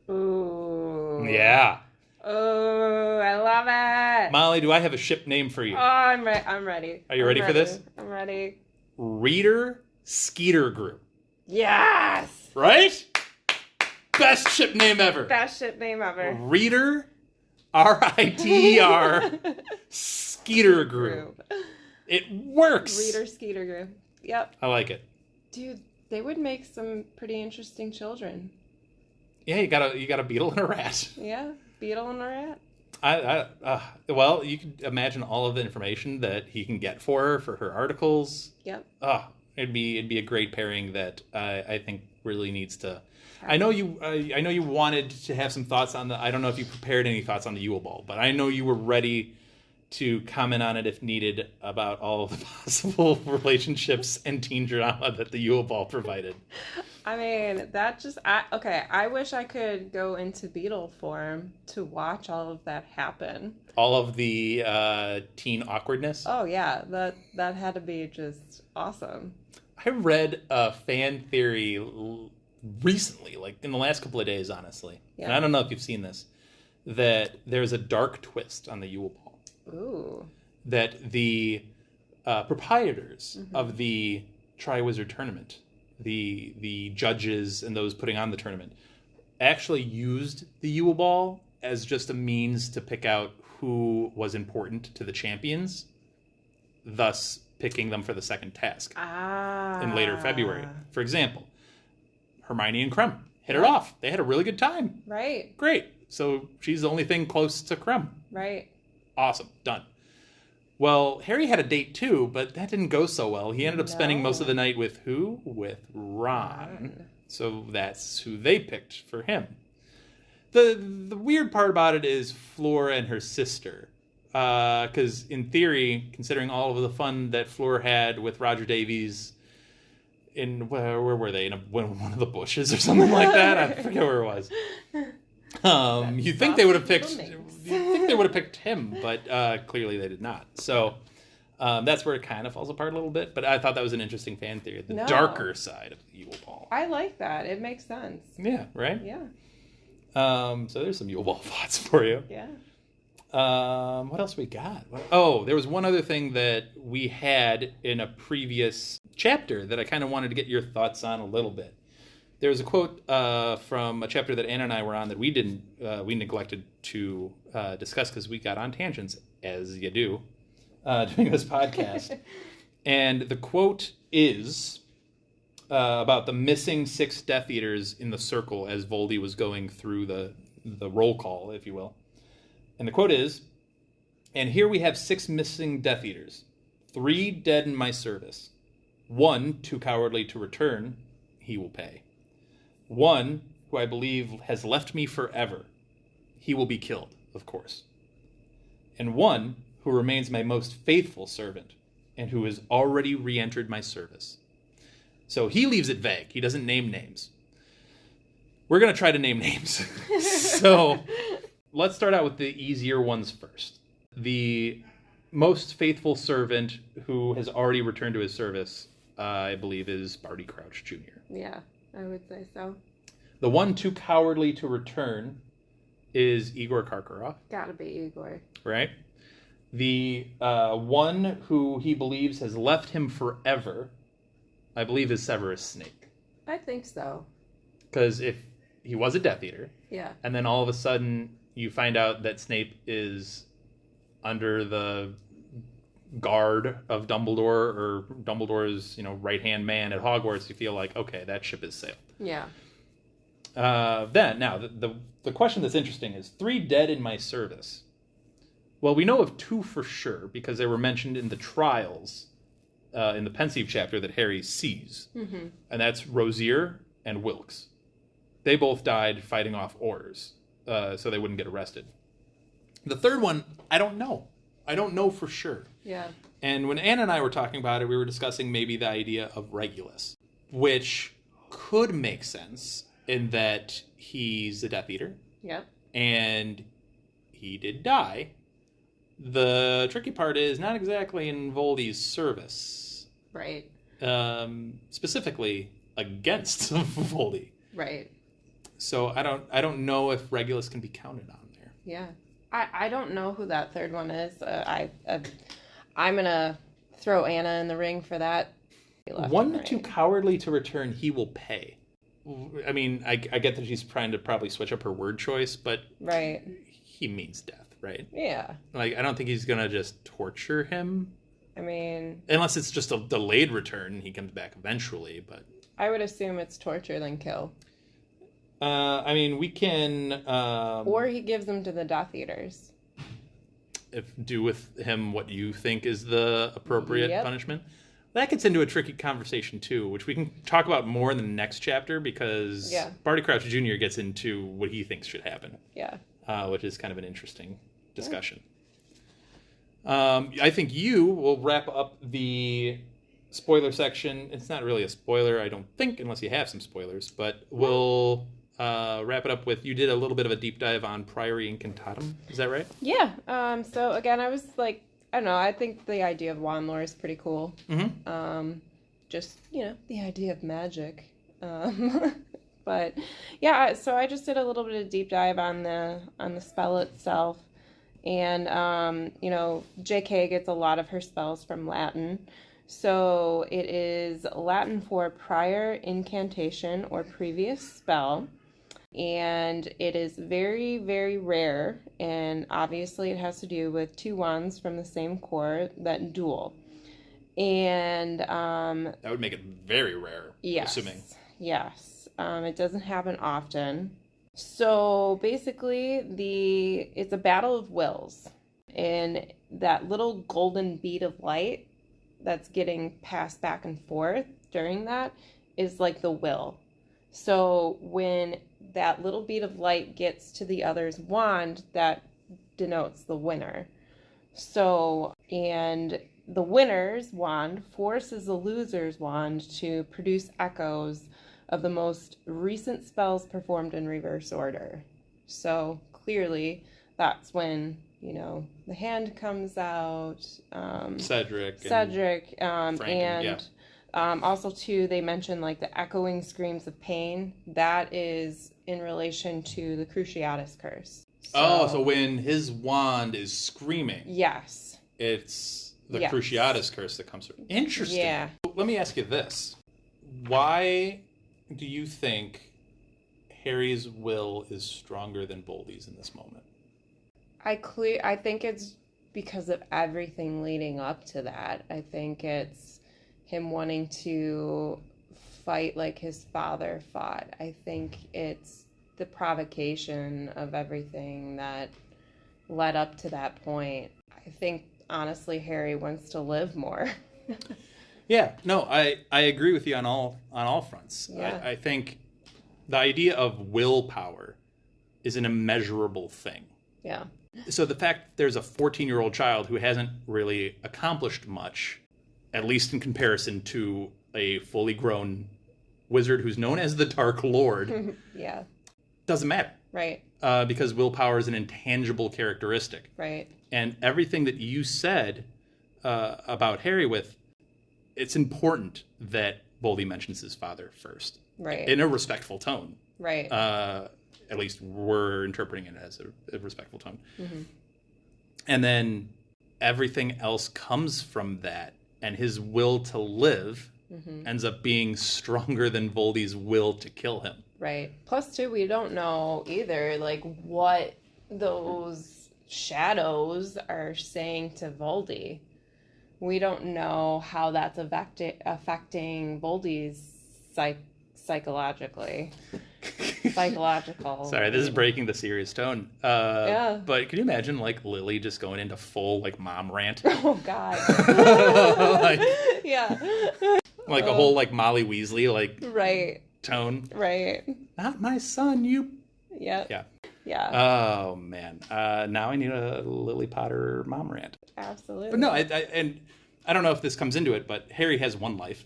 Ooh. Yeah. Oh, I love it. Mollie, do I have a ship name for you? Oh, I'm ready. Are you ready for this? I'm ready. Reader Skeeter Grew. Yes. Right? Best ship name ever. Best ship name ever. Reader, R-I-T-E-R, Skeeter Grew. It works. Reader Skeeter Grew. Yep. I like it. Dude, they would make some pretty interesting children. Yeah, you got a beetle and a rat. Yeah, beetle and a rat. Well, you can imagine all of the information that he can get for her articles. Yep. It'd be a great pairing that I think really needs to. I know you wanted to have some thoughts on the. I don't know if you prepared any thoughts on the Yule Ball, but I know you were ready to comment on it if needed about all of the possible relationships and teen drama that the Yule Ball provided. I mean, I wish I could go into beetle form to watch all of that happen. All of the teen awkwardness? Oh, yeah. That had to be just awesome. I read a fan theory recently, like in the last couple of days, honestly. Yeah. And I don't know if you've seen this, that there's a dark twist on the Yule Ball. Ooh. That the proprietors of the Triwizard Tournament, the judges and those putting on the tournament, actually used the Yule Ball as just a means to pick out who was important to the champions, thus picking them for the second task in later February. For example, Hermione and Krem hit it off. They had a really good time. Right. Great. So she's the only thing close to Krem. Right. Awesome. Done. Well, Harry had a date too, but that didn't go so well. He ended up spending most of the night with who? With Ron. So that's who they picked for him. The weird part about it is Fleur and her sister. Because in theory, considering all of the fun that Fleur had with Roger Davies in, where were they? In one of the bushes or something like that? I forget where it was. You'd think they would have picked him, but clearly they did not. So that's where it kind of falls apart a little bit. But I thought that was an interesting fan theory, the darker side of the Yule Ball. I like that. It makes sense. Yeah, right? Yeah. So there's some Yule Ball thoughts for you. Yeah. What else we got? There was one other thing that we had in a previous chapter that I kind of wanted to get your thoughts on a little bit. There was a quote from a chapter that Anna and I were on that we neglected to discuss because we got on tangents, as you do, doing this podcast. And the quote is about the missing 6 Death Eaters in the circle as Voldy was going through the roll call, if you will. And the quote is, "And here we have 6 missing Death Eaters, 3 dead in my service. 1 too cowardly to return, he will pay. 1 who I believe has left me forever, he will be killed, of course. And 1 who remains my most faithful servant, and who has already re-entered my service." So he leaves it vague. He doesn't name names. We're going to try to name names. So let's start out with the easier ones first. The most faithful servant who has already returned to his service, I believe, is Barty Crouch Jr. Yeah, I would say so. The 1 too cowardly to return is Igor Karkaroff. Gotta be Igor. Right? The 1 who he believes has left him forever, I believe, is Severus Snape. I think so. Because if he was a Death Eater, Yeah. and then all of a sudden you find out that Snape is under the guard of Dumbledore, or Dumbledore's, right-hand man at Hogwarts, you feel like, okay, that ship has sailed. Yeah. Then, now, the question that's interesting is 3 dead in my service. Well, we know of 2 for sure, because they were mentioned in the trials, in the Pensieve chapter that Harry sees. Mm-hmm. And that's Rosier and Wilkes. They both died fighting off orders, so they wouldn't get arrested. The 3rd one, I don't know. I don't know for sure. Yeah. And when Anna and I were talking about it, we were discussing maybe the idea of Regulus, which could make sense in that he's a Death Eater. Yep. And he did die. The tricky part is not exactly in Voldy's service. Right. Specifically against Voldy. Right. So I don't know if Regulus can be counted on there. Yeah. I don't know who that 3rd one is. I'm gonna throw Anna in the ring for that. 1 too cowardly to return, he will pay. I mean, I get that she's trying to probably switch up her word choice, but right, he means death, right? Yeah. Like, I don't think he's gonna just torture him. I mean, unless it's just a delayed return, he comes back eventually. But I would assume it's torture than kill. I mean, we can... or he gives them to the Death Eaters. Do with him what you think is the appropriate punishment. That gets into a tricky conversation, too, which we can talk about more in the next chapter, because Barty Crouch Jr. gets into what he thinks should happen. Yeah. Which is kind of an interesting discussion. I think you will wrap up the spoiler section. It's not really a spoiler, I don't think, unless you have some spoilers, but we'll... wrap it up with, you did a little bit of a deep dive on Priori Incantatem. Is that right? Yeah. So again, I was like, I don't know, I think the idea of wand lore is pretty cool. Mm-hmm. Just, the idea of magic. But yeah, so I just did a little bit of deep dive on the spell itself. And, JK gets a lot of her spells from Latin. So it is Latin for prior incantation or previous spell. And it is very, very rare, and obviously it has to do with 2 wands from the same core that duel. And that would make it very rare, assuming. Yes. It doesn't happen often. So basically, it's a battle of wills, and that little golden bead of light that's getting passed back and forth during that is like the will. So when that little bead of light gets to the other's wand, that denotes the winner. So, and the winner's wand forces the loser's wand to produce echoes of the most recent spells performed in reverse order. So clearly that's when, the hand comes out. Cedric. And also, too, they mentioned, like, the echoing screams of pain. That is in relation to the Cruciatus Curse. So when his wand is screaming... Yes. It's the Cruciatus Curse that comes through. Interesting. Yeah. Let me ask you this. Why do you think Harry's will is stronger than Voldy's in this moment? I think it's because of everything leading up to that. I think it's him wanting to fight like his father fought. I think it's the provocation of everything that led up to that point. I think, honestly, Harry wants to live more. Yeah, no, I agree with you on all fronts. Yeah. I think the idea of willpower is an immeasurable thing. Yeah. So the fact there's a 14-year-old child who hasn't really accomplished much, at least in comparison to a fully grown wizard who's known as the Dark Lord, Yeah. doesn't matter. Right. Because willpower is an intangible characteristic. Right. And everything that you said about Harry it's important that Voldy mentions his father first. Right. In a respectful tone. Right. At least we're interpreting it as a respectful tone. Mm-hmm. And then everything else comes from that. And his will to live ends up being stronger than Voldy's will to kill him. Right. Plus, too, we don't know either, like, what those shadows are saying to Voldy. We don't know how that's affecting Voldy's psychological. Sorry, this is breaking the serious tone. Yeah. But can you imagine, like, Lily just going into full, like, mom rant? Oh, God. Yeah. Like a whole, like, Mollie Weasley, like, Right. tone. Right. Not my son, you... Yep. Yeah. Yeah. Oh, man. Now I need a Lily Potter mom rant. Absolutely. But no, and I don't know if this comes into it, but Harry has one life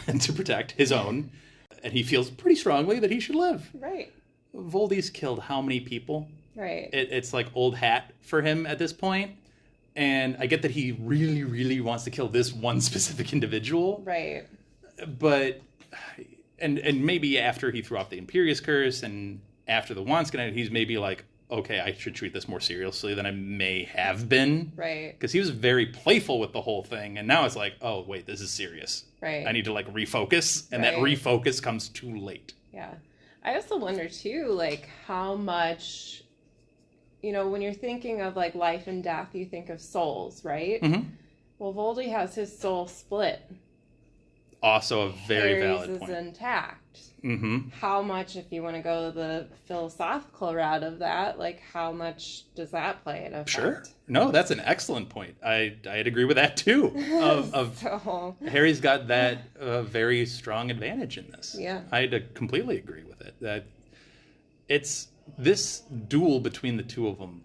to protect, his own, and he feels pretty strongly that he should live. Right. Voldy's killed how many people? Right. It's like old hat for him at this point, and I get that he really, really wants to kill this one specific individual. Right. But, and maybe after he threw off the Imperius Curse and after the Wanskin, he's maybe like, okay, I should treat this more seriously than I may have been. Right. Because he was very playful with the whole thing, and now it's like, oh, wait, this is serious. Right. I need to, like, refocus, and that refocus comes too late. Yeah. I also wonder, too, like, how much, you know, when you're thinking of, like, life and death, you think of souls, right? Mm-hmm. Well, Voldy has his soul split. Also a very Harry's valid point. is intact. Mm-hmm. How much, if you want to go the philosophical route of that, like, how much does that play in effect? Sure. No, that's an excellent point. I'd agree with that, too. So, Harry's got that very strong advantage in this. Yeah. I'd completely agree with it. That it's this duel between the two of them,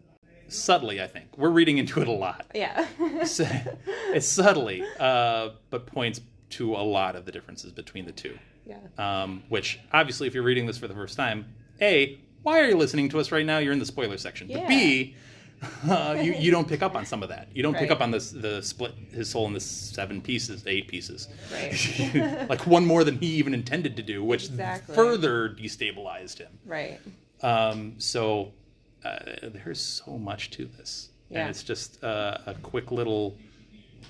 subtly, I think. We're reading into it a lot. yeah. It's subtly, but points to a lot of the differences between the two. Yeah. Which, obviously, if you're reading this for the first time, A, why are you listening to us right now? You're in the spoiler section. Yeah. But B, you don't pick up on some of that. You don't pick Right. up on the split his soul into 8 pieces. Right. Like one more than he even intended to do, which Exactly. further destabilized him. Right. So there's so much to this. Yeah. And it's just a quick little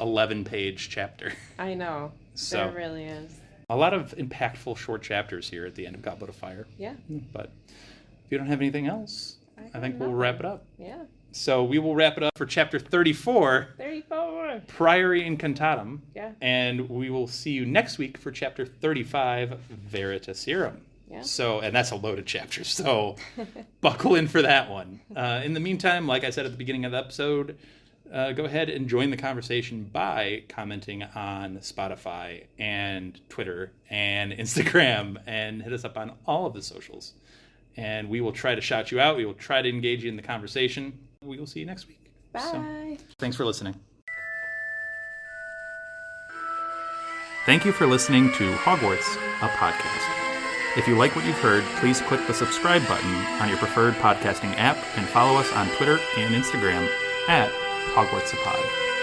11-page chapter. I know. So- There really is. A lot of impactful short chapters here at the end of Goblet of Fire. Yeah. But if you don't have anything else, I think we'll wrap it up. Yeah. So we will wrap it up for chapter 34, 34. Priori Incantatem. Yeah. And we will see you next week for chapter 35, Veritaserum. Yeah. So, and that's a loaded chapter, so buckle in for that one. In the meantime, like I said at the beginning of the episode, go ahead and join the conversation by commenting on Spotify and Twitter and Instagram, and hit us up on all of the socials. And we will try to shout you out. We will try to engage you in the conversation. We will see you next week. Bye. So, thanks for listening. Thank you for listening to Hogwarts, a podcast. If you like what you've heard, please click the subscribe button on your preferred podcasting app and follow us on Twitter and Instagram at Hogwarts a Pod.